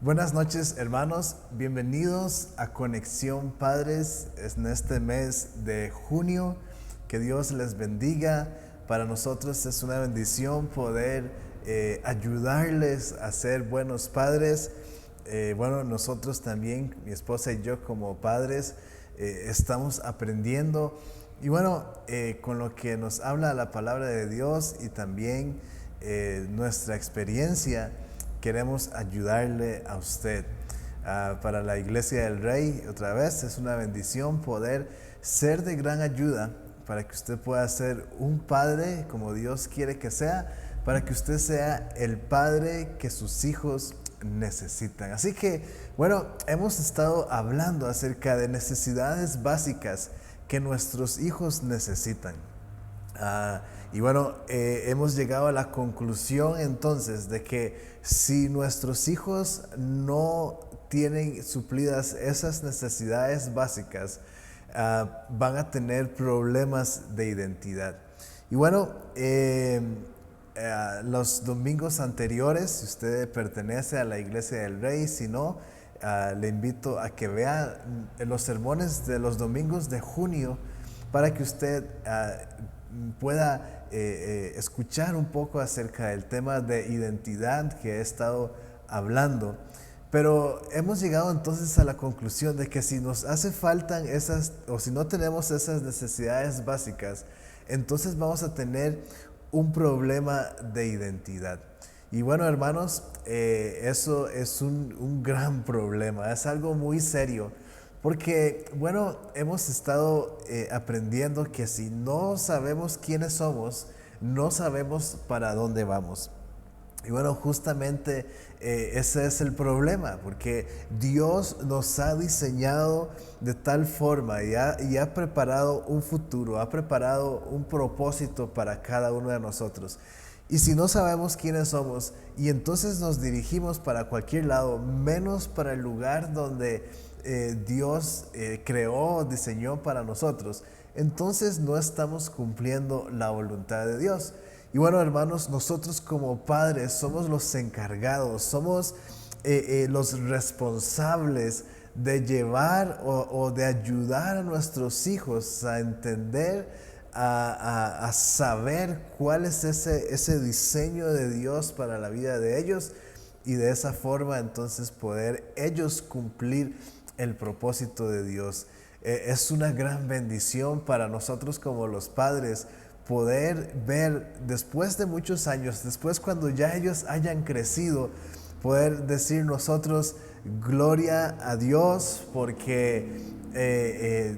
Buenas noches, hermanos. Bienvenidos a Conexión Padres en este mes de junio. Que Dios les bendiga. Para nosotros es una bendición poder ayudarles a ser buenos padres. Nosotros también, mi esposa y yo como padres, estamos aprendiendo. Con lo que nos habla la palabra de Dios y también nuestra experiencia, queremos ayudarle a usted. Para la Iglesia del Rey, otra vez, es una bendición poder ser de gran ayuda para que usted pueda ser un padre como Dios quiere que sea, para que usted sea el padre que sus hijos necesitan. Así que, hemos estado hablando acerca de necesidades básicas que nuestros hijos necesitan. Hemos llegado a la conclusión entonces de que si nuestros hijos no tienen suplidas esas necesidades básicas, van a tener problemas de identidad. Los domingos anteriores, si usted pertenece a la Iglesia del Rey, si no, le invito a que vea los sermones de los domingos de junio para que usted pueda escuchar un poco acerca del tema de identidad que he estado hablando. Pero hemos llegado entonces a la conclusión de que si nos hace falta esas, o si no tenemos esas necesidades básicas, entonces vamos a tener un problema de identidad. Y hermanos, eso es un gran problema, es algo muy serio. Porque, hemos estado aprendiendo que si no sabemos quiénes somos, no sabemos para dónde vamos. Y justamente ese es el problema, porque Dios nos ha diseñado de tal forma y ha preparado un futuro, ha preparado un propósito para cada uno de nosotros. Y si no sabemos quiénes somos y entonces nos dirigimos para cualquier lado, menos para el lugar donde Dios creó, diseñó para nosotros, entonces no estamos cumpliendo la voluntad de Dios. Y hermanos, nosotros como padres somos los encargados, somos los responsables de llevar o de ayudar a nuestros hijos a entender, a saber cuál es ese diseño de Dios para la vida de ellos, y de esa forma entonces poder ellos cumplir el propósito de Dios. Es una gran bendición para nosotros como los padres poder ver después de muchos años, después cuando ya ellos hayan crecido, poder decir nosotros gloria a Dios porque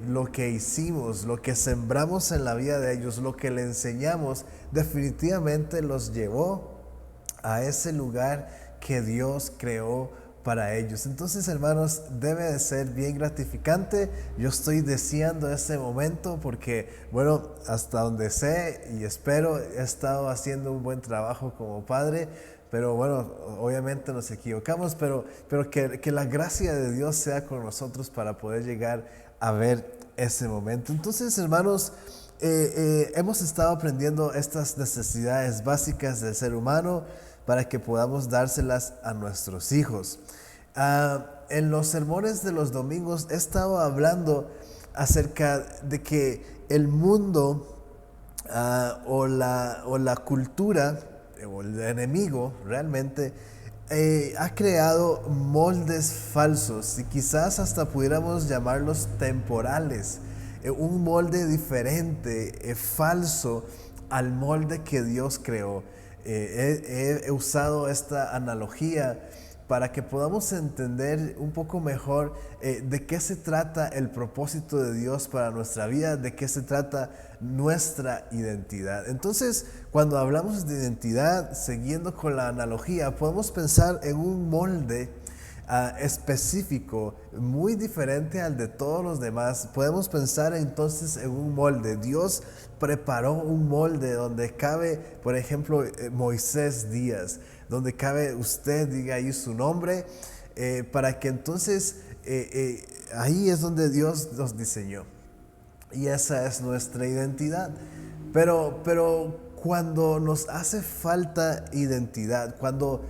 lo que hicimos, lo que sembramos en la vida de ellos, lo que le enseñamos, definitivamente los llevó a ese lugar que Dios creó para ellos. Entonces, hermanos, debe de ser bien gratificante. Yo estoy deseando ese momento porque, hasta donde sé y espero, he estado haciendo un buen trabajo como padre, pero obviamente nos equivocamos, pero que la gracia de Dios sea con nosotros para poder llegar a ver ese momento. Entonces, hermanos, hemos estado aprendiendo estas necesidades básicas del ser humano para que podamos dárselas a nuestros hijos. En los sermones de los domingos he estado hablando acerca de que el mundo o la cultura o el enemigo realmente ha creado moldes falsos y quizás hasta pudiéramos llamarlos temporales, un molde diferente, falso al molde que Dios creó. He usado esta analogía para que podamos entender un poco mejor de qué se trata el propósito de Dios para nuestra vida, de qué se trata nuestra identidad. Entonces, cuando hablamos de identidad, siguiendo con la analogía, podemos pensar en un molde específico, muy diferente al de todos los demás. Podemos pensar entonces en un molde. Dios preparó un molde donde cabe, por ejemplo, Moisés Díaz, donde cabe usted, diga ahí su nombre, para que entonces ahí es donde Dios nos diseñó. Y esa es nuestra identidad. Pero cuando nos hace falta identidad, cuando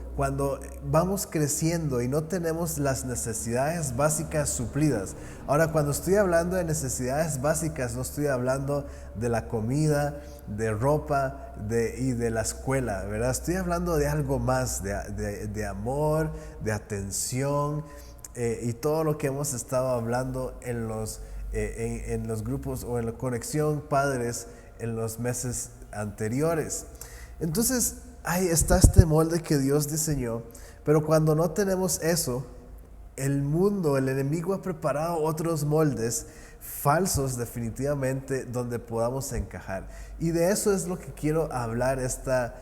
vamos creciendo y no tenemos las necesidades básicas suplidas. Ahora, cuando estoy hablando de necesidades básicas, no estoy hablando de la comida, de ropa y de la escuela, ¿verdad? Estoy hablando de algo más, de amor, de atención y todo lo que hemos estado hablando en los grupos o en la conexión padres en los meses anteriores. Entonces, ahí está este molde que Dios diseñó, pero cuando no tenemos eso, el mundo, el enemigo ha preparado otros moldes falsos definitivamente donde podamos encajar. Y de eso es lo que quiero hablar esta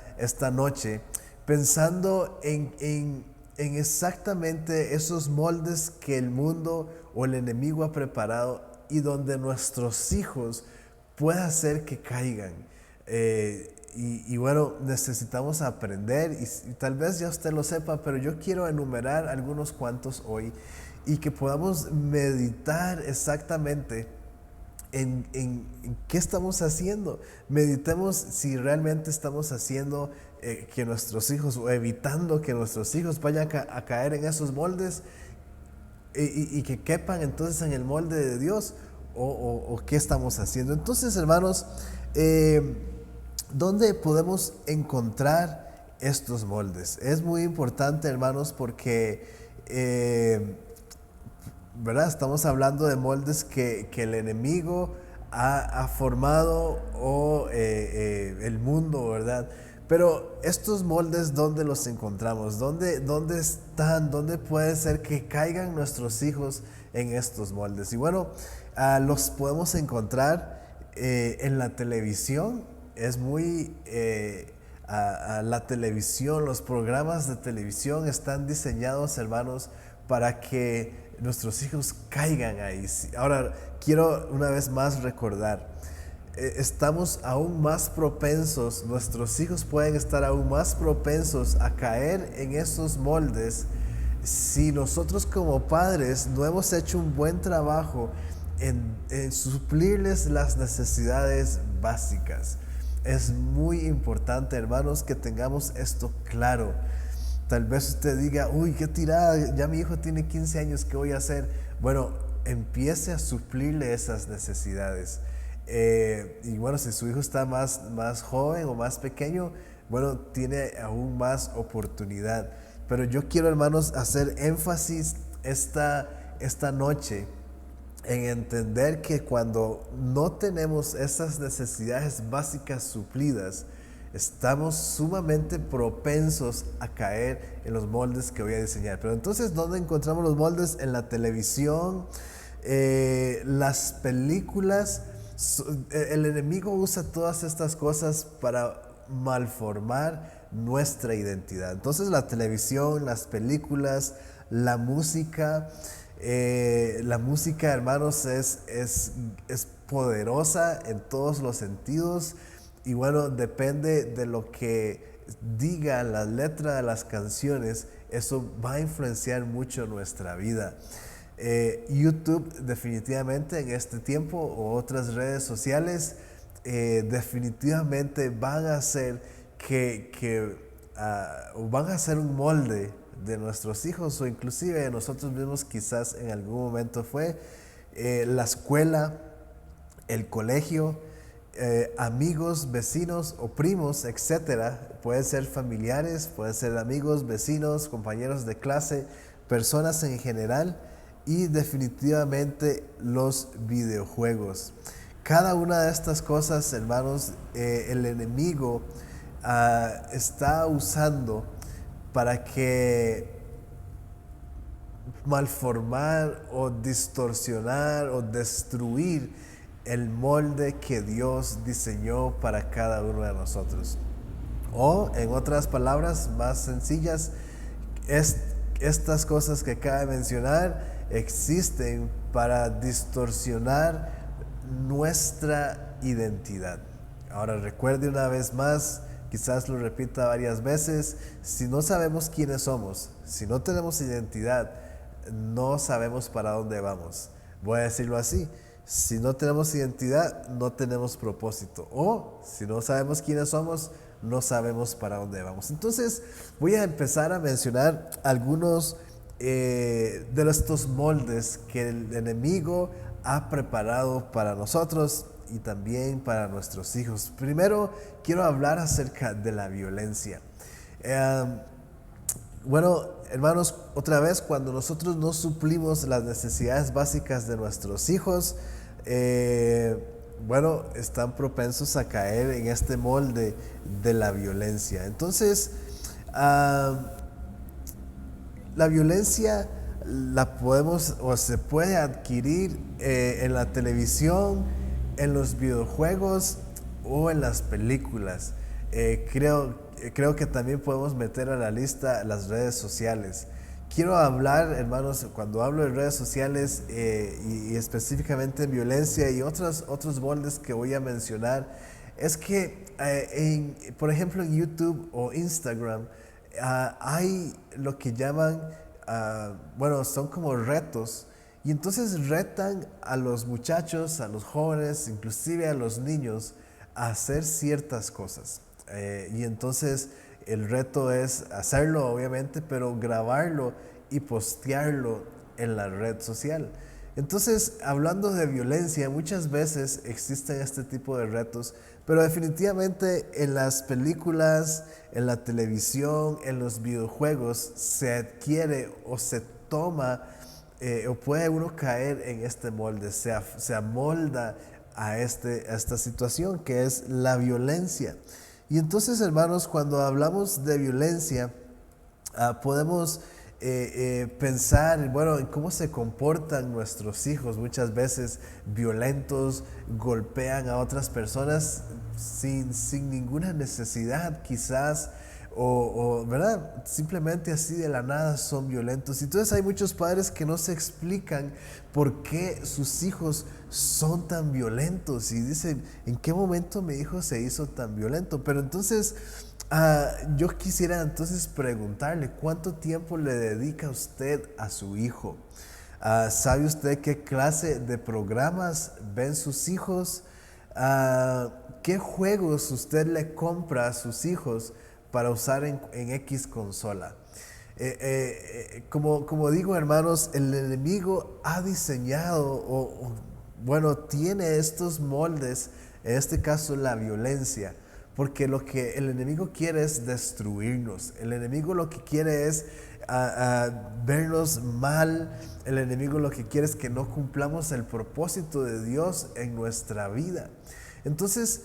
noche, pensando en exactamente esos moldes que el mundo o el enemigo ha preparado y donde nuestros hijos puede hacer que caigan. Y bueno, necesitamos aprender y tal vez ya usted lo sepa, pero yo quiero enumerar algunos cuantos hoy y que podamos meditar exactamente en qué estamos haciendo. Meditemos si realmente estamos haciendo que nuestros hijos o evitando que nuestros hijos vayan a caer en esos moldes y que quepan entonces en el molde de Dios. O qué estamos haciendo. Entonces, hermanos, ¿dónde podemos encontrar estos moldes? Es muy importante, hermanos, porque ¿verdad? Estamos hablando de moldes que el enemigo ha formado o el mundo, ¿verdad? Pero estos moldes, ¿dónde los encontramos? ¿Dónde están? ¿Dónde puede ser que caigan nuestros hijos en estos moldes? Y bueno, los podemos encontrar en la televisión. Es muy... la televisión, los programas de televisión están diseñados, hermanos, para que nuestros hijos caigan ahí. Ahora, quiero una vez más recordar, estamos aún más propensos, nuestros hijos pueden estar aún más propensos a caer en esos moldes si nosotros como padres no hemos hecho un buen trabajo en suplirles las necesidades básicas. Es muy importante, hermanos, que tengamos esto claro. Tal vez usted diga, uy, qué tirada, ya mi hijo tiene 15 años, ¿qué voy a hacer? Bueno, empiece a suplirle esas necesidades. Y bueno, si su hijo está más joven o más pequeño, bueno, tiene aún más oportunidad. Pero yo quiero, hermanos, hacer énfasis esta noche en entender que cuando no tenemos esas necesidades básicas suplidas, estamos sumamente propensos a caer en los moldes que voy a diseñar. Pero entonces, ¿dónde encontramos los moldes? En la televisión, las películas. El enemigo usa todas estas cosas para malformar nuestra identidad. Entonces, la televisión, las películas, la música, hermanos, es poderosa en todos los sentidos. Y bueno, depende de lo que diga la letra de las canciones, eso va a influenciar mucho nuestra vida. YouTube definitivamente en este tiempo o otras redes sociales definitivamente van a hacer van a hacer un molde de nuestros hijos o inclusive de nosotros mismos. Quizás en algún momento fue la escuela, el colegio, amigos, vecinos o primos, etcétera. Pueden ser familiares, pueden ser amigos, vecinos, compañeros de clase, personas en general, y definitivamente los videojuegos. Cada una de estas cosas, hermanos, el enemigo está usando para que malformar o distorsionar o destruir el molde que Dios diseñó para cada uno de nosotros. O, en otras palabras más sencillas, estas cosas que acabo de mencionar existen para distorsionar nuestra identidad. Ahora, recuerde una vez más, quizás lo repita varias veces, si no sabemos quiénes somos, si no tenemos identidad, no sabemos para dónde vamos. Voy a decirlo así. Si no tenemos identidad, no tenemos propósito. O si no sabemos quiénes somos, no sabemos para dónde vamos. Entonces voy a empezar a mencionar algunos de estos moldes que el enemigo ha preparado para nosotros y también para nuestros hijos. Primero quiero hablar acerca de la violencia. Eh, bueno, hermanos, otra vez, cuando nosotros no suplimos las necesidades básicas de nuestros hijos, eh, bueno, están propensos a caer en este molde de la violencia. Entonces, la violencia la podemos o se puede adquirir en la televisión, en los videojuegos o en las películas. Creo que también podemos meter a la lista las redes sociales. Quiero hablar, hermanos, cuando hablo de redes sociales y específicamente en violencia y otros moldes que voy a mencionar, es que, por ejemplo, en YouTube o Instagram, hay lo que llaman, bueno, son como retos. Y entonces retan a los muchachos, a los jóvenes, inclusive a los niños, a hacer ciertas cosas. Y entonces el reto es hacerlo, obviamente, pero grabarlo y postearlo en la red social. Entonces, hablando de violencia, muchas veces existen este tipo de retos, pero definitivamente en las películas, en la televisión, en los videojuegos, se adquiere o se toma o puede uno caer en este molde, se amolda a esta situación que es la violencia. Y entonces, hermanos, cuando hablamos de violencia, podemos pensar, bueno, en cómo se comportan nuestros hijos. Muchas veces violentos, golpean a otras personas sin ninguna necesidad, quizás, ¿verdad? Simplemente así de la nada son violentos. Y entonces hay muchos padres que no se explican por qué sus hijos son tan violentos y dicen, ¿en qué momento mi hijo se hizo tan violento? Pero entonces yo quisiera entonces preguntarle, ¿cuánto tiempo le dedica usted a su hijo? ¿Sabe usted qué clase de programas ven sus hijos? ¿Qué juegos usted le compra a sus hijos para usar en X consola? Como digo, hermanos, el enemigo ha diseñado bueno, tiene estos moldes, en este caso la violencia, porque lo que el enemigo quiere es destruirnos. El enemigo lo que quiere es vernos mal. El enemigo lo que quiere es que no cumplamos el propósito de Dios en nuestra vida. Entonces,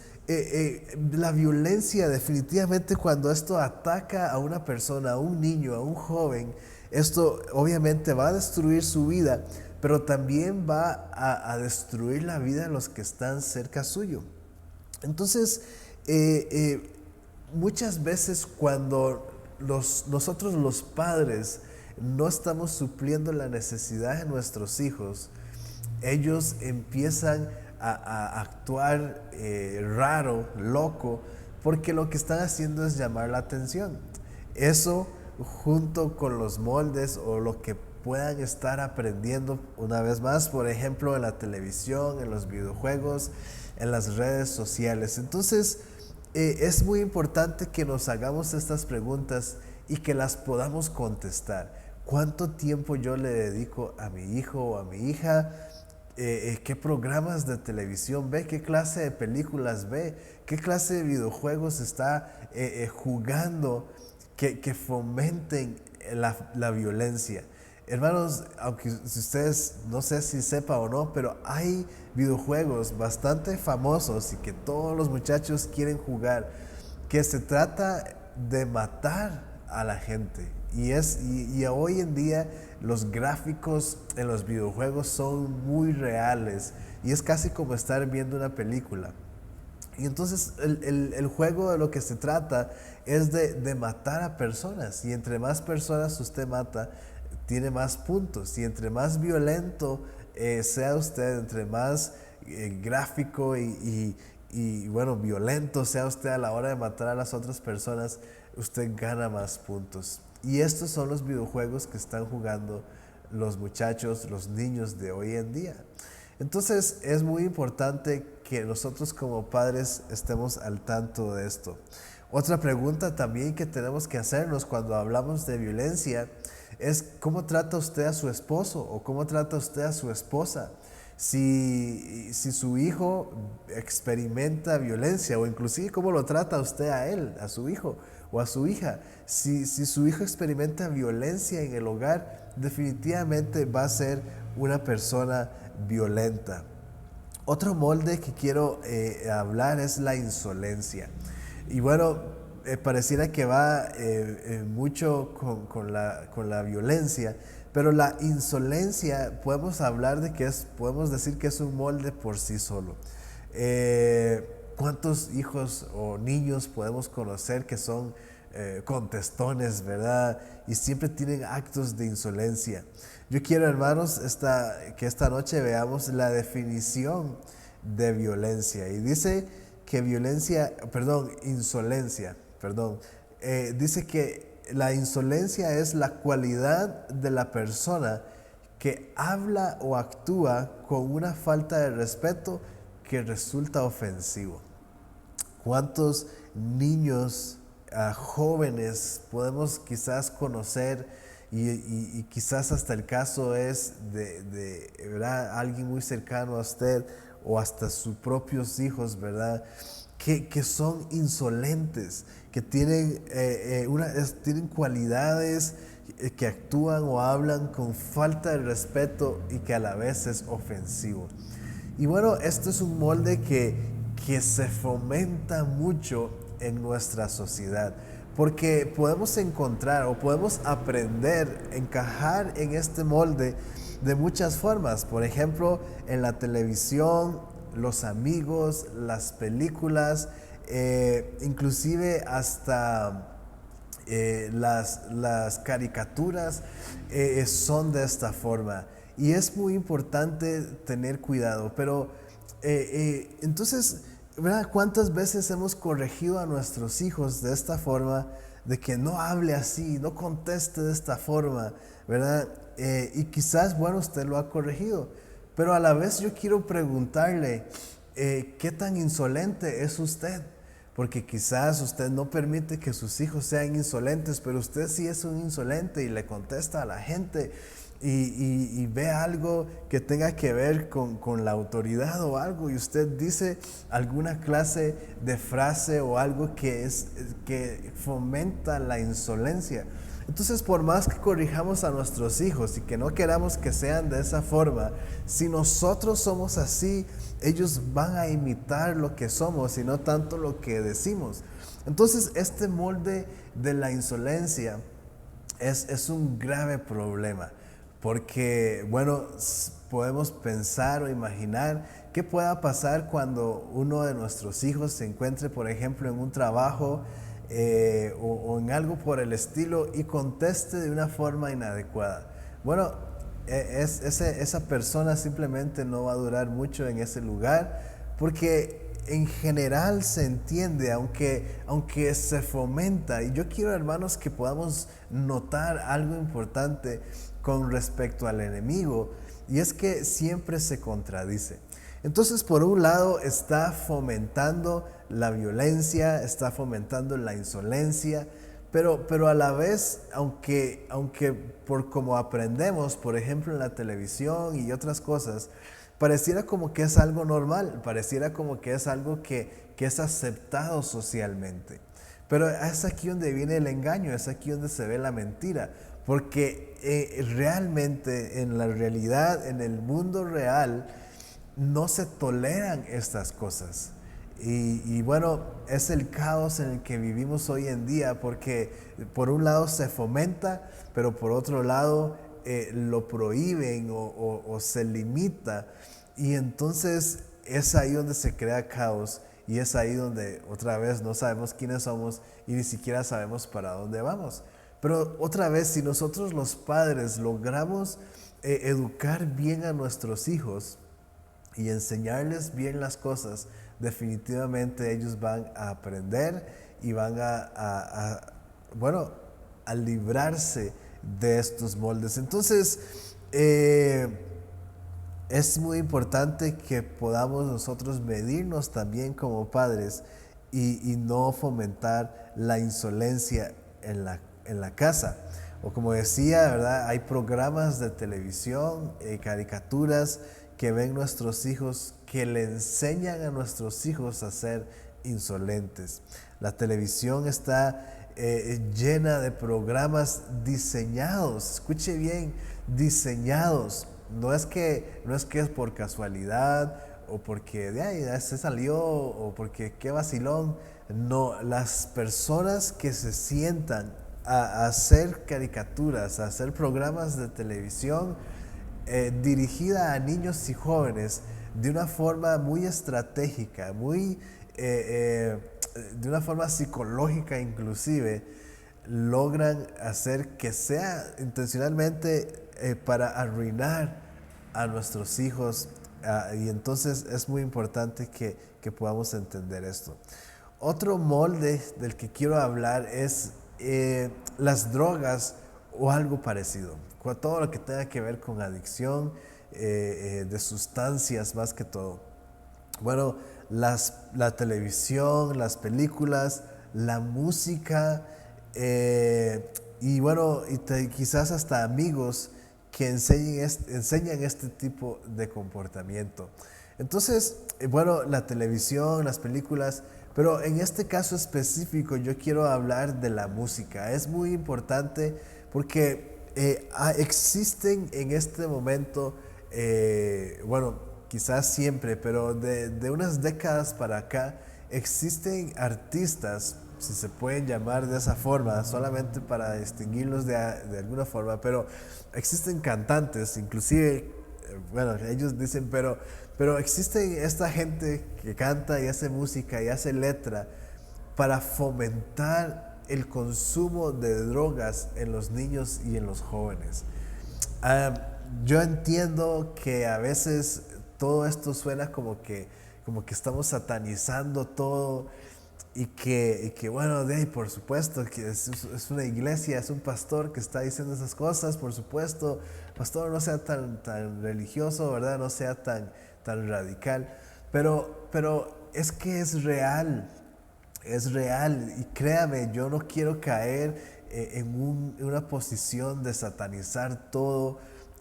la violencia definitivamente, cuando esto ataca a una persona, a un niño, a un joven, esto obviamente va a destruir su vida, pero también va a destruir la vida de los que están cerca suyo. Entonces, muchas veces cuando nosotros los padres no estamos supliendo la necesidad de nuestros hijos, ellos empiezan a actuar raro, loco, porque lo que están haciendo es llamar la atención. Eso, junto con los moldes o lo que puedan estar aprendiendo una vez más, por ejemplo, en la televisión, en los videojuegos, en las redes sociales. Entonces, es muy importante que nos hagamos estas preguntas y que las podamos contestar. ¿Cuánto tiempo yo le dedico a mi hijo o a mi hija? ¿Qué programas de televisión ve? ¿Qué clase de películas ve? ¿Qué clase de videojuegos está jugando que fomenten la violencia? Hermanos, aunque si ustedes no sé si sepa o no, pero hay videojuegos bastante famosos y que todos los muchachos quieren jugar, que se trata de matar a la gente. Y hoy en día los gráficos en los videojuegos son muy reales y es casi como estar viendo una película. Y entonces el juego de lo que se trata es de matar a personas, y entre más personas usted mata, tiene más puntos, y entre más violento sea usted, entre más gráfico y bueno, violento sea usted a la hora de matar a las otras personas, usted gana más puntos. Y estos son los videojuegos que están jugando los muchachos, los niños de hoy en día. Entonces es muy importante que nosotros como padres estemos al tanto de esto. Otra pregunta también que tenemos que hacernos cuando hablamos de violencia es cómo trata usted a su esposo o cómo trata usted a su esposa. Si su hijo experimenta violencia o inclusive cómo lo trata usted a él, a su hijo o a su hija. Si su hijo experimenta violencia en el hogar, definitivamente va a ser una persona violenta. Otro molde que quiero hablar es la insolencia. Y bueno, pareciera que va mucho con la violencia, pero la insolencia podemos hablar de que podemos decir que es un molde por sí solo. ¿Cuántos hijos o niños podemos conocer que son contestones, verdad? Y siempre tienen actos de insolencia. Yo quiero, hermanos, que esta noche veamos la definición de violencia. Y dice que insolencia, dice que la insolencia es la cualidad de la persona que habla o actúa con una falta de respeto que resulta ofensivo. ¿Cuántos niños, jóvenes podemos quizás conocer y quizás hasta el caso es de ¿verdad? Alguien muy cercano a usted o hasta sus propios hijos, ¿verdad? Que son insolentes, que tienen, tienen cualidades que actúan o hablan con falta de respeto y que a la vez es ofensivo. Y bueno, esto es un molde que se fomenta mucho en nuestra sociedad, porque podemos encontrar o podemos aprender, encajar en este molde de muchas formas. Por ejemplo, en la televisión, los amigos, las películas, inclusive hasta las caricaturas son de esta forma. Y es muy importante tener cuidado, pero entonces, ¿verdad? ¿Cuántas veces hemos corregido a nuestros hijos de esta forma, de que no hable así, no conteste de esta forma, ¿verdad? Y quizás, bueno, usted lo ha corregido, pero a la vez yo quiero preguntarle, ¿qué tan insolente es usted? Porque quizás usted no permite que sus hijos sean insolentes, pero usted sí es un insolente y le contesta a la gente y ve algo que tenga que ver con la autoridad o algo y usted dice alguna clase de frase o algo que fomenta la insolencia. Entonces, por más que corrijamos a nuestros hijos y que no queramos que sean de esa forma, si nosotros somos así, ellos van a imitar lo que somos y no tanto lo que decimos. Entonces, este molde de la insolencia es un grave problema, porque, bueno, podemos pensar o imaginar qué pueda pasar cuando uno de nuestros hijos se encuentre, por ejemplo, en un trabajo o en algo por el estilo y conteste de una forma inadecuada. Bueno, esa persona simplemente no va a durar mucho en ese lugar porque en general se entiende, aunque se fomenta. Y yo quiero, hermanos, que podamos notar algo importante con respecto al enemigo, y es que siempre se contradice. Entonces, por un lado, está fomentando la violencia, está fomentando la insolencia, pero a la vez, aunque por como aprendemos, por ejemplo, en la televisión y otras cosas, pareciera como que es algo normal, pareciera como que es algo que es aceptado socialmente. Pero es aquí donde viene el engaño, es aquí donde se ve la mentira, porque realmente en la realidad, en el mundo real, no se toleran estas cosas. Y bueno, es el caos en el que vivimos hoy en día, porque por un lado se fomenta, pero por otro lado lo prohíben o se limita. Y entonces es ahí donde se crea caos y es ahí donde otra vez no sabemos quiénes somos y ni siquiera sabemos para dónde vamos. Pero otra vez, si nosotros los padres logramos educar bien a nuestros hijos y enseñarles bien las cosas, definitivamente ellos van a aprender y van bueno, a librarse de estos moldes. Entonces, es muy importante que podamos nosotros medirnos también como padres y no fomentar la insolencia en la casa. O como decía, ¿verdad? Hay programas de televisión, caricaturas que ven nuestros hijos que le enseñan a nuestros hijos a ser insolentes. La televisión está llena de programas diseñados, escuche bien, diseñados. No es que es por casualidad o porque de ahí ya se salió o porque qué vacilón. No, las personas que se sientan a hacer caricaturas, a hacer programas de televisión dirigida a niños y jóvenes de una forma muy estratégica, de una forma psicológica inclusive, logran hacer que sea intencionalmente para arruinar a nuestros hijos. Y entonces es muy importante que podamos entender esto. Otro molde del que quiero hablar es las drogas o algo parecido. Con todo lo que tenga que ver con adicción de sustancias más que todo. Bueno, la televisión, las películas, la música y bueno, quizás hasta amigos que enseñan este tipo de comportamiento. Entonces, bueno, la televisión, las películas, pero en este caso específico yo quiero hablar de la música. Es muy importante porque existen en este momento, bueno, quizás siempre, pero de unas décadas para acá, existen artistas, si se pueden llamar de esa forma, solamente para distinguirlos de alguna forma, pero existen cantantes, inclusive, bueno, ellos dicen, pero existe esta gente que canta y hace música y hace letra para fomentar el consumo de drogas en los niños y en los jóvenes. Yo entiendo que a veces todo esto suena como que estamos satanizando todo y que bueno, de ahí por supuesto que es una iglesia, es un pastor que está diciendo esas cosas, por supuesto, pastor, no sea tan religioso, ¿verdad? No sea tan radical, pero es que es real y créame, yo no quiero caer en una posición de satanizar todo,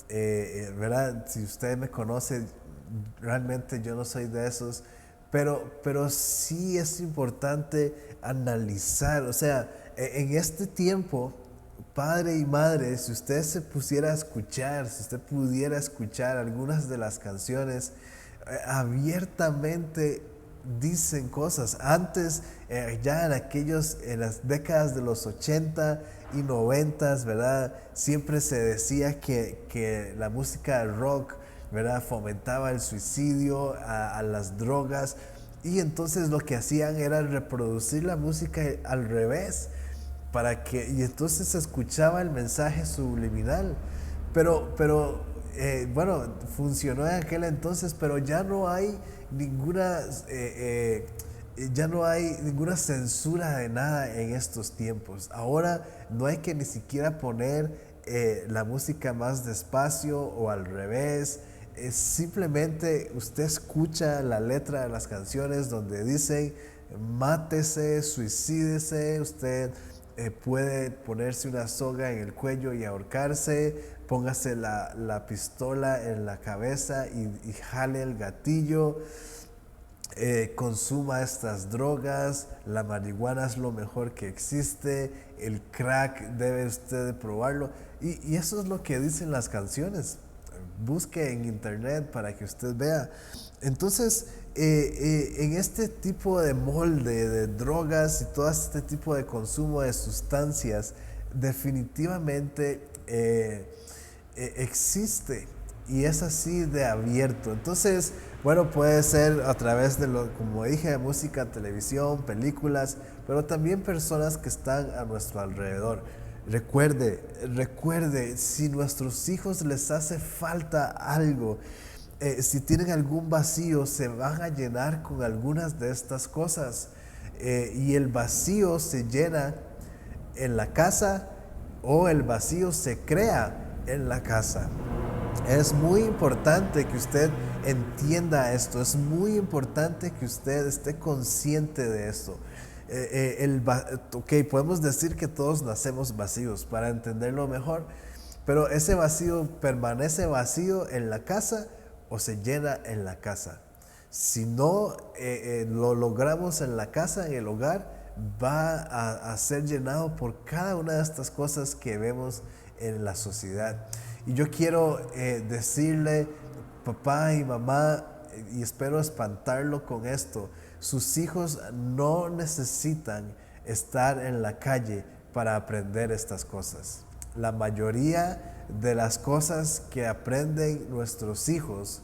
¿verdad? Si usted me conoce, realmente yo no soy de esos, pero sí es importante analizar, o sea, en este tiempo, padre y madre, si usted se pusiera a escuchar, si usted pudiera escuchar algunas de las canciones, abiertamente dicen cosas. Antes, ya en las décadas de los 80 y 90, ¿verdad? Siempre se decía que la música rock, ¿verdad? Fomentaba el suicidio, a las drogas, y entonces lo que hacían era reproducir la música al revés, y entonces se escuchaba el mensaje subliminal. Bueno, funcionó en aquel entonces, pero ya no hay ya no hay ninguna censura de nada en estos tiempos. Ahora no hay que ni siquiera poner la música más despacio o al revés. Simplemente usted escucha la letra de las canciones donde dicen mátese, suicídese, usted puede ponerse una soga en el cuello y ahorcarse, póngase la pistola en la cabeza y jale el gatillo, consuma estas drogas, la marihuana es lo mejor que existe, el crack debe usted probarlo, y eso es lo que dicen las canciones. Busque en internet para que usted vea. Entonces, en este tipo de molde de drogas y todo este tipo de consumo de sustancias, definitivamente existe y es así de abierto. Entonces, bueno, puede ser a través de como dije, música, televisión, películas, pero también personas que están a nuestro alrededor. Recuerde, si nuestros hijos les hace falta algo, si tienen algún vacío, se van a llenar con algunas de estas cosas. Y el vacío se llena en la casa o el vacío se crea en la casa. Es muy importante que usted entienda esto, es muy importante que usted esté consciente de esto. Ok, podemos decir que todos nacemos vacíos para entenderlo mejor, pero ese vacío permanece vacío en la casa o se llena en la casa. Si no lo logramos en la casa, en el hogar, va a ser llenado por cada una de estas cosas que vemos en la sociedad. Y yo quiero decirle, papá y mamá, y espero espantarlo con esto, sus hijos no necesitan estar en la calle para aprender estas cosas. La mayoría de las cosas que aprenden nuestros hijos,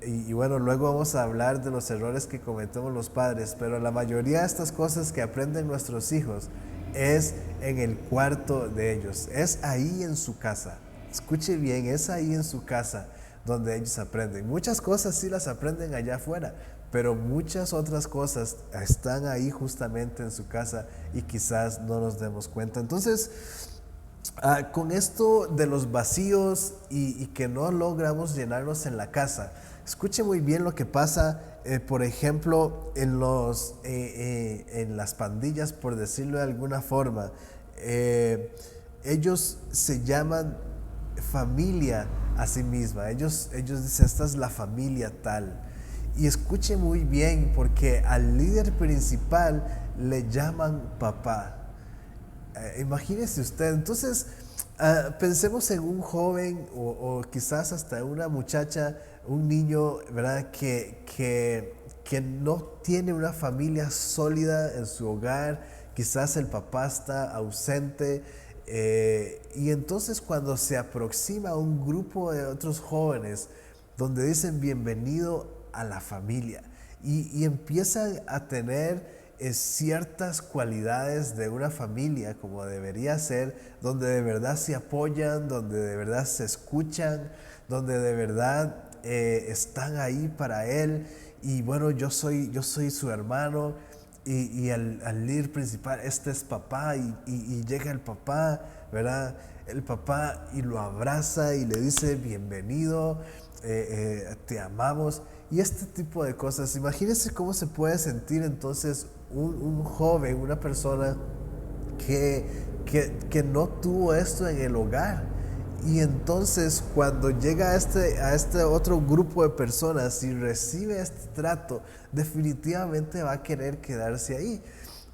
y bueno, luego vamos a hablar de los errores que cometemos los padres, pero la mayoría de estas cosas que aprenden nuestros hijos es en el cuarto de ellos, es ahí en su casa. Escuche bien, es ahí en su casa donde ellos aprenden. Muchas cosas sí las aprenden allá afuera, pero muchas otras cosas están ahí justamente en su casa y quizás no nos demos cuenta. Entonces, con esto de los vacíos y que no logramos llenarnos en la casa, escuche muy bien lo que pasa, por ejemplo, en las pandillas, por decirlo de alguna forma. Ellos se llaman familia a sí misma. Ellos dicen, esta es la familia tal. Y escuche muy bien, porque al líder principal le llaman papá. Imagínese usted, entonces pensemos en un joven o quizás hasta una muchacha, un niño, ¿verdad? Que no tiene una familia sólida en su hogar, quizás el papá está ausente, y entonces cuando se aproxima a un grupo de otros jóvenes donde dicen bienvenido a la familia y empiezan a tener ciertas cualidades de una familia como debería ser, donde de verdad se apoyan, donde de verdad se escuchan, donde de verdad están ahí para él. Y bueno, yo soy su hermano, y al líder principal, este es papá, y llega el papá, ¿verdad? El papá y lo abraza y le dice bienvenido, te amamos, y este tipo de cosas. Imagínense cómo se puede sentir entonces un joven, una persona que no tuvo esto en el hogar. Y entonces cuando llega a este otro grupo de personas y recibe este trato, definitivamente va a querer quedarse ahí.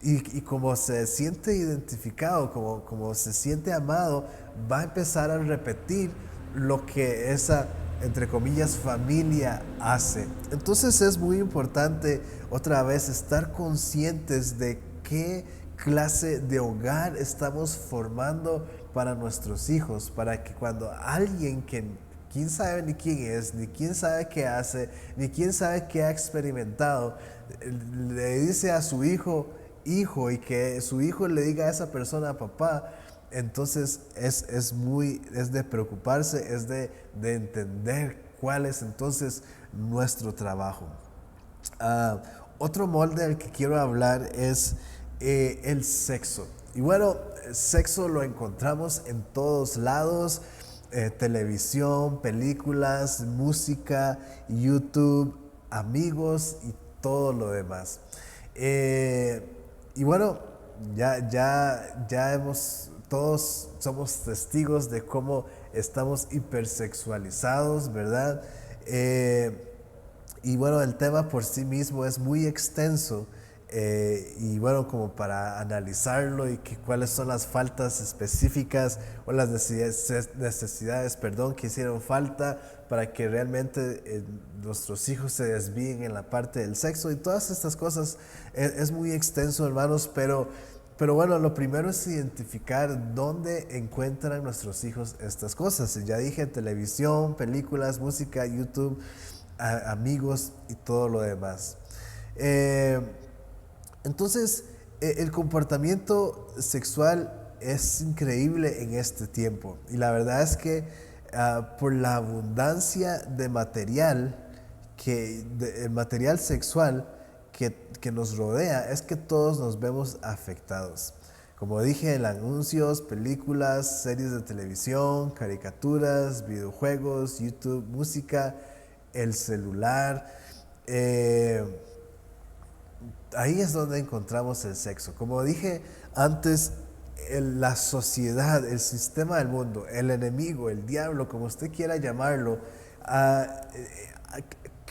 Y como se siente identificado, como se siente amado, va a empezar a repetir lo que esa, entre comillas, familia hace. Entonces es muy importante otra vez estar conscientes de qué clase de hogar estamos formando para nuestros hijos, para que cuando alguien que quién sabe ni quién es, ni quién sabe qué hace, ni quién sabe qué ha experimentado, le dice a su hijo, hijo, y que su hijo le diga a esa persona, papá, entonces es de preocuparse, es de entender cuál es entonces nuestro trabajo. Otro molde del que quiero hablar es el sexo. Y bueno, el sexo lo encontramos en todos lados, televisión, películas, música, YouTube, amigos y todo lo demás. Y bueno, todos somos testigos de cómo estamos hipersexualizados, ¿verdad? Y bueno, el tema por sí mismo es muy extenso, y bueno, como para analizarlo y cuáles son las faltas específicas o las necesidades, perdón, que hicieron falta para que realmente nuestros hijos se desvíen en la parte del sexo y todas estas cosas. Es muy extenso, hermanos, pero bueno, lo primero es identificar dónde encuentran nuestros hijos estas cosas. Ya dije, televisión, películas, música, YouTube, amigos y todo lo demás. Entonces, el comportamiento sexual es increíble en este tiempo. Y la verdad es que por la abundancia de material, el material sexual que nos rodea, es que todos nos vemos afectados. Como dije, en anuncios, películas, series de televisión, caricaturas, videojuegos, YouTube, música, el celular. eh, Ahí es donde encontramos el sexo. Como dije antes, la sociedad, el sistema del mundo, el enemigo, el diablo, como usted quiera llamarlo, ah, ah,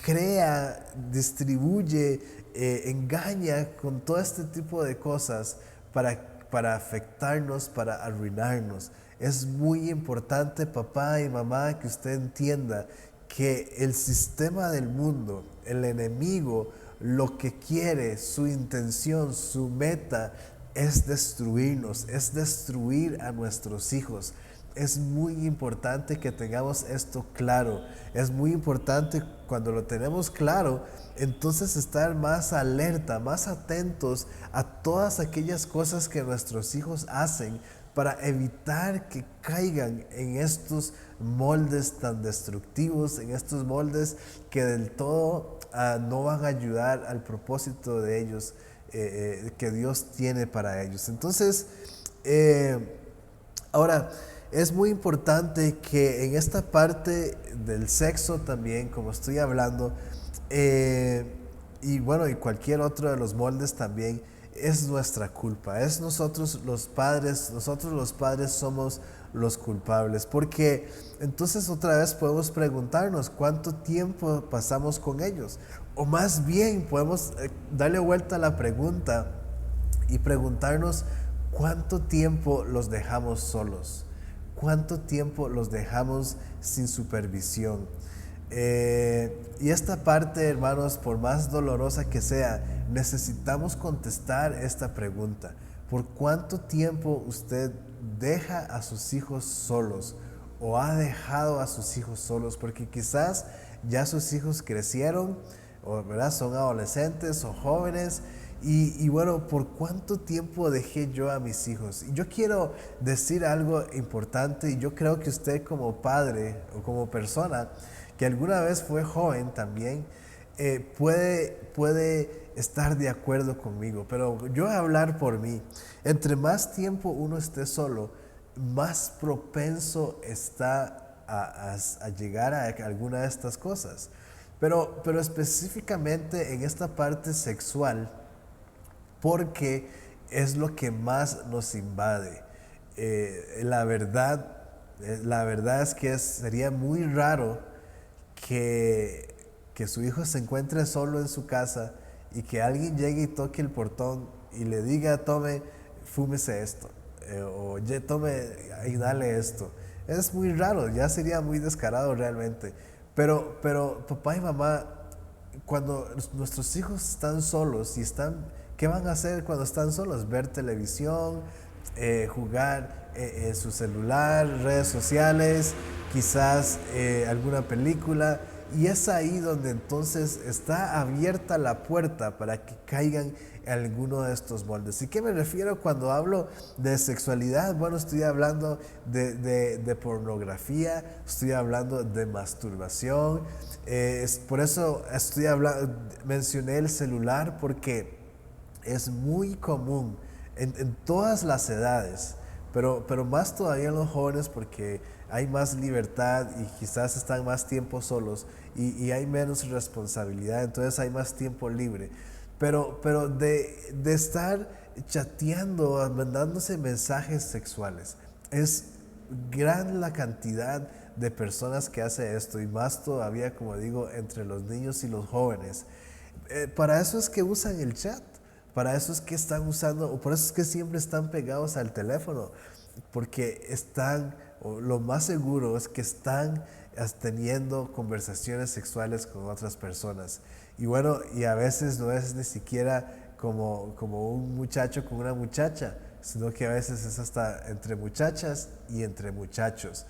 crea, distribuye, engaña con todo este tipo de cosas para afectarnos, para arruinarnos. Es muy importante, papá y mamá, que usted entienda que el sistema del mundo, el enemigo, lo que quiere, su intención, su meta es destruirnos, es destruir a nuestros hijos. Es muy importante que tengamos esto claro. Es muy importante cuando lo tenemos claro, entonces estar más alerta, más atentos a todas aquellas cosas que nuestros hijos hacen para evitar que caigan en estos moldes tan destructivos, en estos moldes que del todo no van a ayudar al propósito de ellos, que Dios tiene para ellos. Entonces, ahora, es muy importante que en esta parte del sexo también, como estoy hablando, y bueno, y cualquier otro de los moldes también, es nuestra culpa, es nosotros los padres somos los culpables, porque entonces otra vez podemos preguntarnos cuánto tiempo pasamos con ellos, o más bien podemos darle vuelta a la pregunta y preguntarnos cuánto tiempo los dejamos solos, cuánto tiempo los dejamos sin supervisión. Y esta parte, hermanos, por más dolorosa que sea, necesitamos contestar esta pregunta. ¿Por cuánto tiempo usted deja a sus hijos solos o ha dejado a sus hijos solos? Porque quizás ya sus hijos crecieron, o ¿verdad? Son adolescentes o jóvenes. Y bueno, ¿por cuánto tiempo dejé yo a mis hijos? Y yo quiero decir algo importante, y yo creo que usted como padre o como persona que alguna vez fue joven también, puede estar de acuerdo conmigo, pero yo voy a hablar por mí. Entre más tiempo uno esté solo, más propenso está a llegar a alguna de estas cosas. Pero específicamente en esta parte sexual, porque es lo que más nos invade. La verdad es que sería muy raro que su hijo se encuentre solo en su casa y que alguien llegue y toque el portón y le diga, tome, fúmese esto, o tome y dale esto. Es muy raro, ya sería muy descarado realmente. Pero papá y mamá, cuando nuestros hijos están solos y ¿qué van a hacer cuando están solos? Ver televisión, jugar en su celular, redes sociales, quizás alguna película. Y es ahí donde entonces está abierta la puerta para que caigan en alguno de estos moldes. ¿Y qué me refiero cuando hablo de sexualidad? Bueno, estoy hablando de pornografía, estoy hablando de masturbación. Por eso mencioné el celular, porque es muy común en todas las edades, pero más todavía en los jóvenes, porque hay más libertad y quizás están más tiempo solos y hay menos responsabilidad, entonces hay más tiempo libre. Pero de estar chateando, mandándose mensajes sexuales, es gran la cantidad de personas que hace esto, y más todavía, como digo, entre los niños y los jóvenes. Para eso es que usan el chat, para eso es que están usando, o por eso es que siempre están pegados al teléfono, porque o lo más seguro es que están teniendo conversaciones sexuales con otras personas. Y bueno, y a veces no es ni siquiera como un muchacho con una muchacha, sino que a veces es hasta entre muchachas y entre muchachos.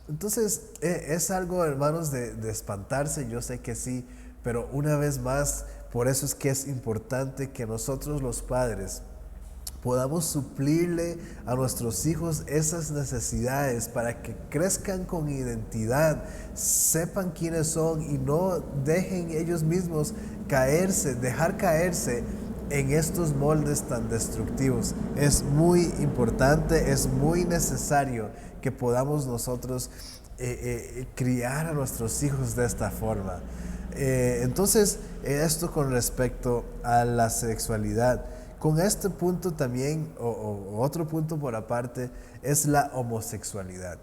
Entonces, es algo, hermanos, de espantarse, yo sé que sí, pero una vez más, por eso es que es importante que nosotros los padres podamos suplirle a nuestros hijos esas necesidades para que crezcan con identidad, sepan quiénes son y no dejen ellos mismos dejar caerse en estos moldes tan destructivos. Es muy importante, es muy necesario que podamos nosotros criar a nuestros hijos de esta forma. Entonces, esto con respecto a la sexualidad. Con este punto también, o otro punto por aparte, es la homosexualidad.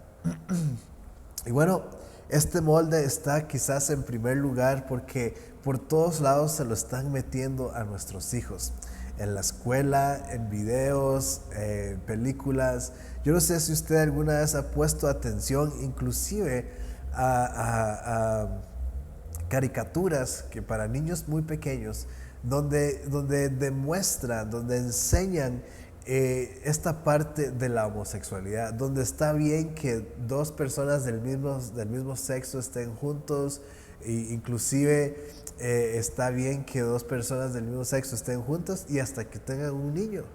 Y bueno, este molde está quizás en primer lugar porque por todos lados se lo están metiendo a nuestros hijos. En la escuela, en videos, películas. Yo no sé si usted alguna vez ha puesto atención inclusive a caricaturas que para niños muy pequeños, donde demuestran, donde enseñan esta parte de la homosexualidad, donde está bien que dos personas del mismo sexo estén juntos, e inclusive está bien que dos personas del mismo sexo estén juntas y hasta que tengan un niño.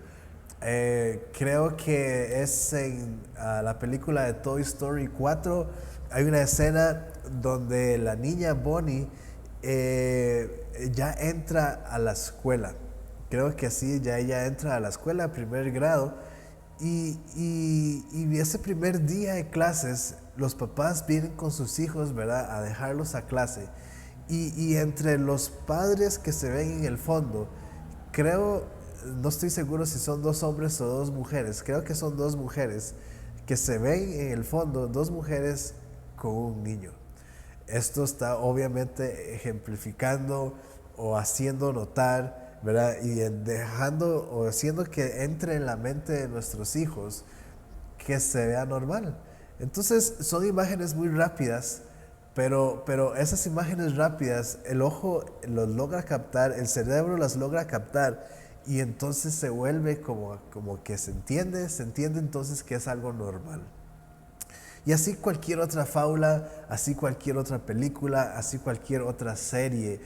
Creo que es en la película de Toy Story 4, hay una escena donde la niña Bonnie ya entra a la escuela. Creo que sí, ya ella entra a la escuela, primer grado, y ese primer día de clases, los papás vienen con sus hijos, ¿verdad?, a dejarlos a clase. Y entre los padres que se ven en el fondo, creo, no estoy seguro si son dos hombres o dos mujeres, creo que son dos mujeres que se ven en el fondo, dos mujeres con un niño. Esto está obviamente ejemplificando o haciendo notar, ¿verdad? Y dejando o haciendo que entre en la mente de nuestros hijos que se vea normal. Entonces son imágenes muy rápidas, pero esas imágenes rápidas el ojo los logra captar, el cerebro las logra captar y entonces se vuelve como que se entiende entonces que es algo normal. Y así cualquier otra fábula, así cualquier otra película, así cualquier otra serie,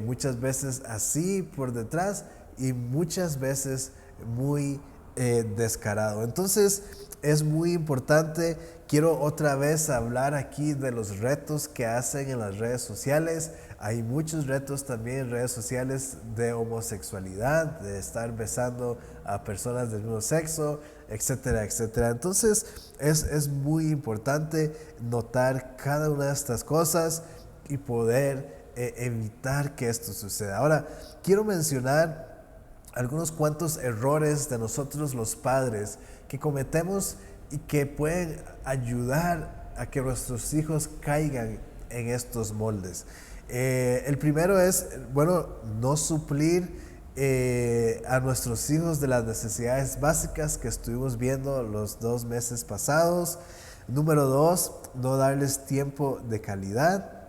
muchas veces así por detrás y muchas veces muy descarado. Entonces es muy importante, quiero otra vez hablar aquí de los retos que hacen en las redes sociales. Hay muchos retos también en redes sociales de homosexualidad, de estar besando a personas del mismo sexo, etcétera, etcétera. Entonces es muy importante notar cada una de estas cosas y poder evitar que esto suceda. Ahora, quiero mencionar algunos cuantos errores de nosotros los padres que cometemos y que pueden ayudar a que nuestros hijos caigan en estos moldes. El primero es, bueno, no suplir a nuestros hijos de las necesidades básicas que estuvimos viendo los 2 meses pasados. Número 2, no darles tiempo de calidad.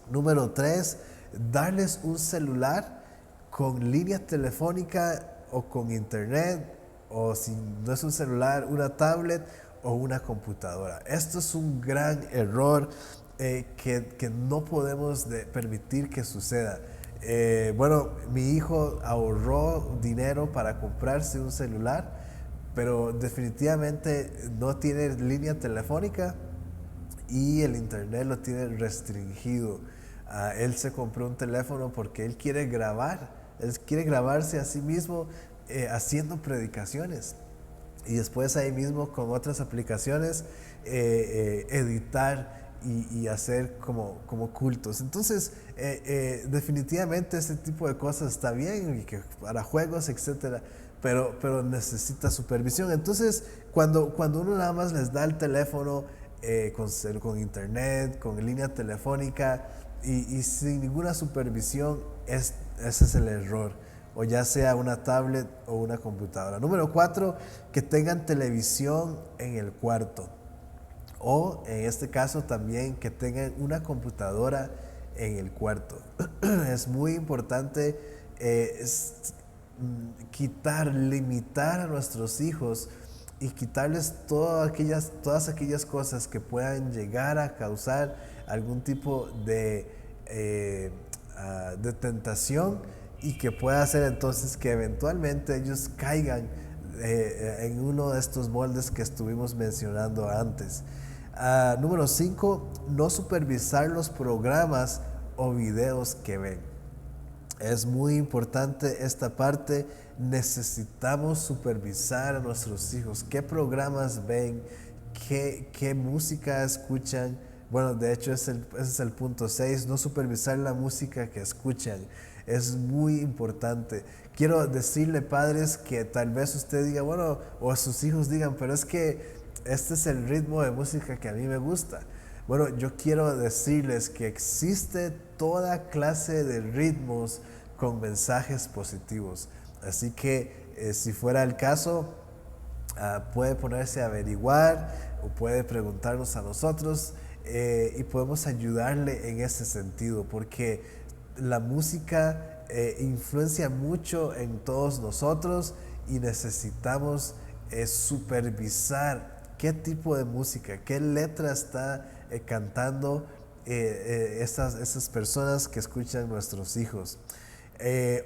Número 3, darles un celular con línea telefónica o con internet, o si no es un celular, una tablet o una computadora. Esto es un gran error que no podemos permitir que suceda. Bueno, mi hijo ahorró dinero para comprarse un celular, pero definitivamente no tiene línea telefónica y el internet lo tiene restringido. Él se compró un teléfono porque él quiere grabarse a sí mismo haciendo predicaciones y después ahí mismo con otras aplicaciones editar y hacer como cultos. Entonces definitivamente este tipo de cosas está bien y que para juegos, etcétera, pero necesita supervisión. Entonces cuando uno nada más les da el teléfono con internet, con línea telefónica y sin ninguna supervisión, ese es el error, o ya sea una tablet o una computadora. Número 4, que tengan televisión en el cuarto, o en este caso también que tengan una computadora en el cuarto. Es muy importante limitar a nuestros hijos y quitarles todas aquellas cosas que puedan llegar a causar algún tipo de tentación y que pueda hacer entonces que eventualmente ellos caigan en uno de estos moldes que estuvimos mencionando antes. Número 5, no supervisar los programas o videos que ven. Es muy importante esta parte. Necesitamos supervisar a nuestros hijos. ¿Qué programas ven? ¿Qué música escuchan? Bueno, de hecho ese es el punto 6. No supervisar la música que escuchan. Es muy importante. Quiero decirle, padres, que tal vez usted diga, bueno, o sus hijos digan, pero es que este es el ritmo de música que a mí me gusta. Bueno, yo quiero decirles que existe toda clase de ritmos con mensajes positivos. Así que si fuera el caso, puede ponerse a averiguar o puede preguntarnos a nosotros y podemos ayudarle en ese sentido, porque la música influencia mucho en todos nosotros y necesitamos supervisar qué tipo de música, qué letra está cantando esas personas que escuchan nuestros hijos.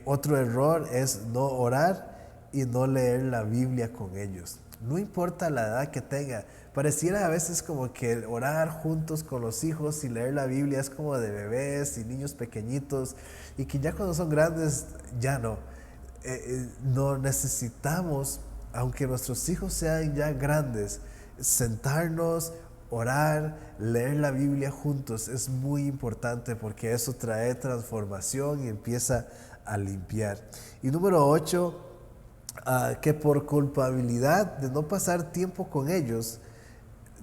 Otro error es no orar y no leer la Biblia con ellos. No importa la edad que tenga. Pareciera a veces como que orar juntos con los hijos y leer la Biblia es como de bebés y niños pequeñitos y que ya cuando son grandes ya no. No necesitamos, aunque nuestros hijos sean ya grandes, sentarnos, orar, leer la Biblia juntos. Es muy importante porque eso trae transformación y empieza a limpiar. Y número 8, que por culpabilidad de no pasar tiempo con ellos,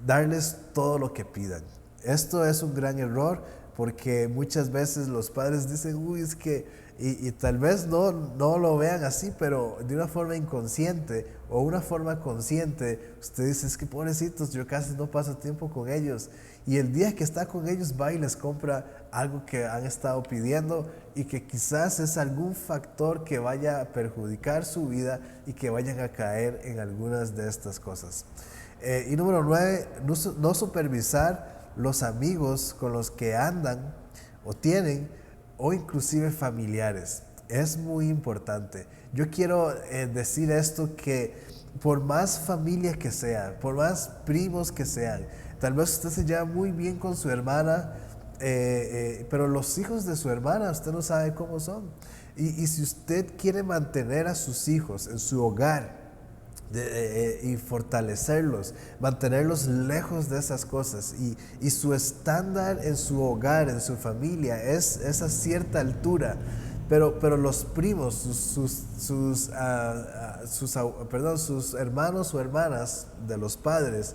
darles todo lo que pidan. Esto es un gran error porque muchas veces los padres dicen, uy, es que, y tal vez no lo vean así, pero de una forma inconsciente o una forma consciente, usted dice, es que pobrecitos, yo casi no paso tiempo con ellos. Y el día que está con ellos va y les compra algo que han estado pidiendo y que quizás es algún factor que vaya a perjudicar su vida y que vayan a caer en algunas de estas cosas. Y número 9, no supervisar los amigos con los que andan o tienen o inclusive familiares. Es muy importante. Yo quiero decir esto, que por más familia que sea, por más primos que sean, tal vez usted se lleva muy bien con su hermana, pero los hijos de su hermana usted no sabe cómo son. Y si usted quiere mantener a sus hijos en su hogar, y fortalecerlos, mantenerlos lejos de esas cosas, y su estándar en su hogar, en su familia es a cierta altura, pero los primos, sus hermanos o hermanas de los padres,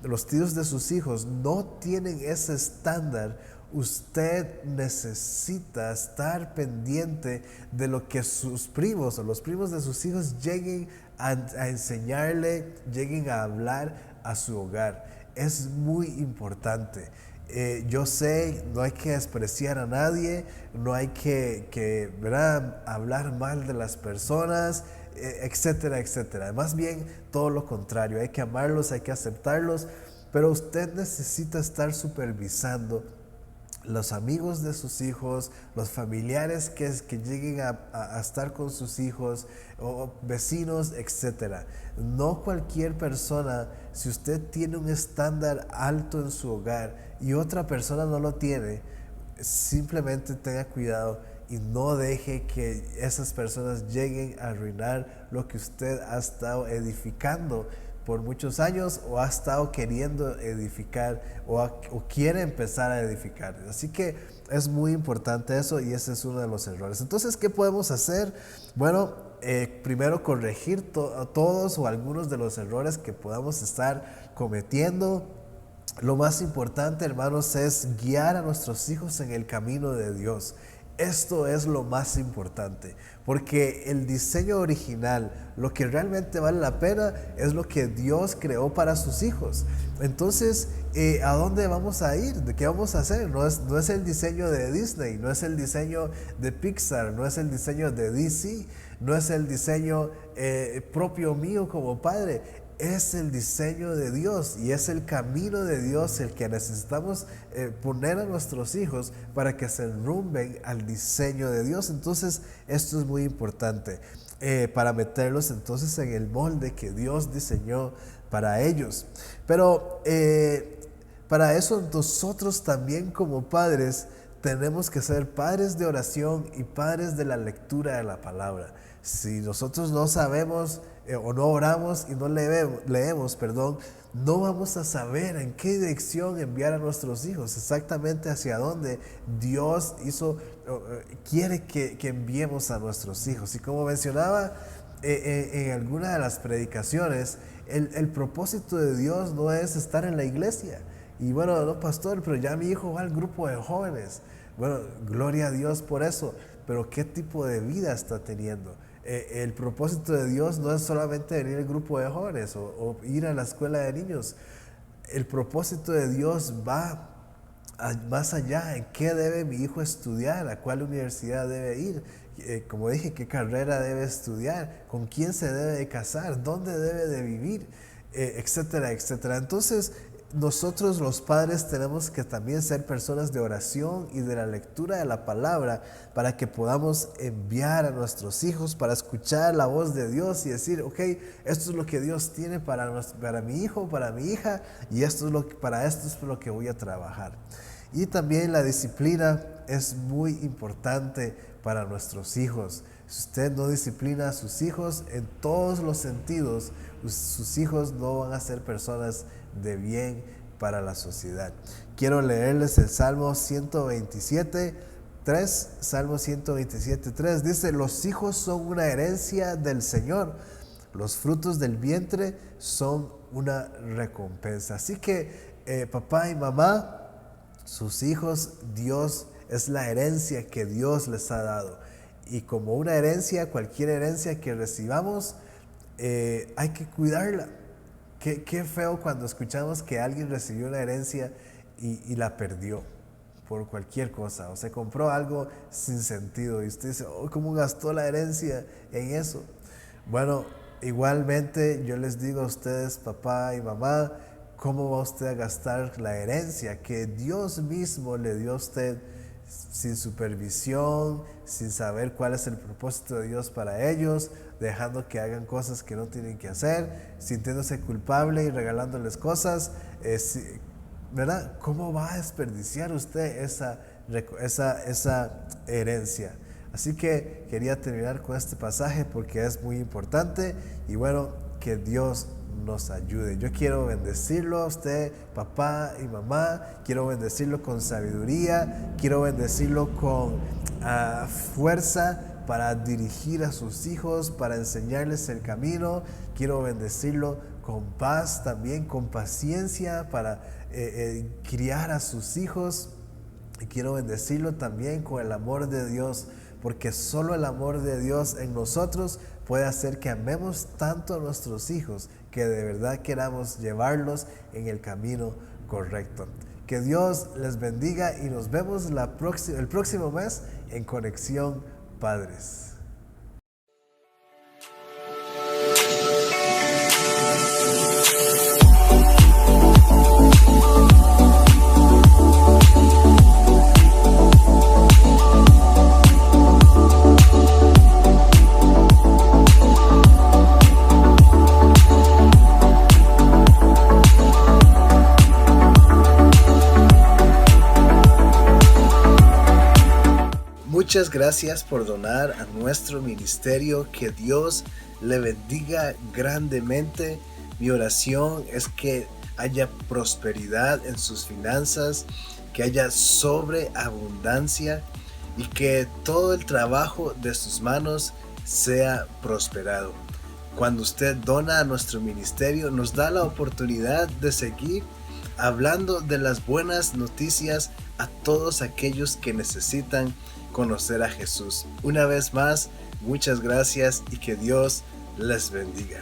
los tíos de sus hijos, no tienen ese estándar. Usted necesita estar pendiente de lo que sus primos o los primos de sus hijos lleguen a enseñarle, lleguen a hablar a su hogar. Es muy importante. Yo sé, no hay que despreciar a nadie, no hay que ¿verdad?, hablar mal de las personas, etcétera, etcétera. Más bien todo lo contrario, hay que amarlos, hay que aceptarlos, pero usted necesita estar supervisando los amigos de sus hijos, los familiares que lleguen a estar con sus hijos, o vecinos, etc. No cualquier persona, si usted tiene un estándar alto en su hogar y otra persona no lo tiene, simplemente tenga cuidado y no deje que esas personas lleguen a arruinar lo que usted ha estado edificando por muchos años o ha estado queriendo edificar o quiere empezar a edificar. Así que es muy importante eso y ese es uno de los errores. Entonces, ¿qué podemos hacer? Bueno, primero corregir todos o algunos de los errores que podamos estar cometiendo. Lo más importante, hermanos, es guiar a nuestros hijos en el camino de Dios. Esto es lo más importante, porque el diseño original, lo que realmente vale la pena, es lo que Dios creó para sus hijos. Entonces, ¿a dónde vamos a ir? ¿De qué vamos a hacer? No es el diseño de Disney, no es el diseño de Pixar, no es el diseño de DC, no es el diseño propio mío como padre. Es el diseño de Dios y es el camino de Dios el que necesitamos poner a nuestros hijos para que se enrumben al diseño de Dios. Entonces, esto es muy importante para meterlos entonces en el molde que Dios diseñó para ellos. Pero para eso nosotros también como padres tenemos que ser padres de oración y padres de la lectura de la palabra. Si nosotros no sabemos o no oramos y no leemos, no vamos a saber en qué dirección enviar a nuestros hijos, exactamente hacia dónde Dios quiere que enviemos a nuestros hijos. Y como mencionaba en alguna de las predicaciones, el propósito de Dios no es estar en la iglesia. Y bueno, no, pastor, pero ya mi hijo va al grupo de jóvenes. Bueno, gloria a Dios por eso, pero ¿qué tipo de vida está teniendo? El propósito de Dios no es solamente venir al grupo de jóvenes o ir a la escuela de niños. El propósito de Dios va más allá. ¿En qué debe mi hijo estudiar? ¿A cuál universidad debe ir? Como dije, ¿qué carrera debe estudiar? ¿Con quién se debe de casar? ¿Dónde debe de vivir? Etcétera, etcétera. Entonces, nosotros los padres tenemos que también ser personas de oración y de la lectura de la palabra para que podamos enviar a nuestros hijos para escuchar la voz de Dios y decir, ok, esto es lo que Dios tiene para mi hijo, para mi hija, y esto es lo que voy a trabajar. Y también la disciplina es muy importante para nuestros hijos. Si usted no disciplina a sus hijos en todos los sentidos, sus hijos no van a ser personas de bien para la sociedad. Quiero leerles el Salmo 127:3. Salmo 127:3 dice: los hijos son una herencia del Señor, los frutos del vientre son una recompensa. Así que papá y mamá, sus hijos, Dios es la herencia que Dios les ha dado. Y como una herencia, cualquier herencia que recibamos, hay que cuidarla. Qué feo cuando escuchamos que alguien recibió una herencia y la perdió por cualquier cosa, o se compró algo sin sentido y usted dice, oh, ¿cómo gastó la herencia en eso? Bueno, igualmente yo les digo a ustedes, papá y mamá, ¿cómo va usted a gastar la herencia que Dios mismo le dio a usted sin supervisión, sin saber cuál es el propósito de Dios para ellos, dejando que hagan cosas que no tienen que hacer, sintiéndose culpable y regalándoles cosas? ¿Verdad? ¿Cómo va a desperdiciar usted esa herencia? Así que quería terminar con este pasaje porque es muy importante y bueno, que Dios nos ayude. Yo quiero bendecirlo a usted, papá y mamá, quiero bendecirlo con sabiduría, quiero bendecirlo con fuerza para dirigir a sus hijos, para enseñarles el camino. Quiero bendecirlo con paz también, con paciencia para criar a sus hijos. Y quiero bendecirlo también con el amor de Dios, porque solo el amor de Dios en nosotros puede hacer que amemos tanto a nuestros hijos, que de verdad queramos llevarlos en el camino correcto. Que Dios les bendiga y nos vemos el próximo mes en Conexión Padres. Muchas gracias por donar a nuestro ministerio. Que Dios le bendiga grandemente. Mi oración es que haya prosperidad en sus finanzas, que haya sobreabundancia y que todo el trabajo de sus manos sea prosperado. Cuando usted dona a nuestro ministerio, nos da la oportunidad de seguir hablando de las buenas noticias a todos aquellos que necesitan conocer a Jesús. Una vez más, muchas gracias y que Dios les bendiga.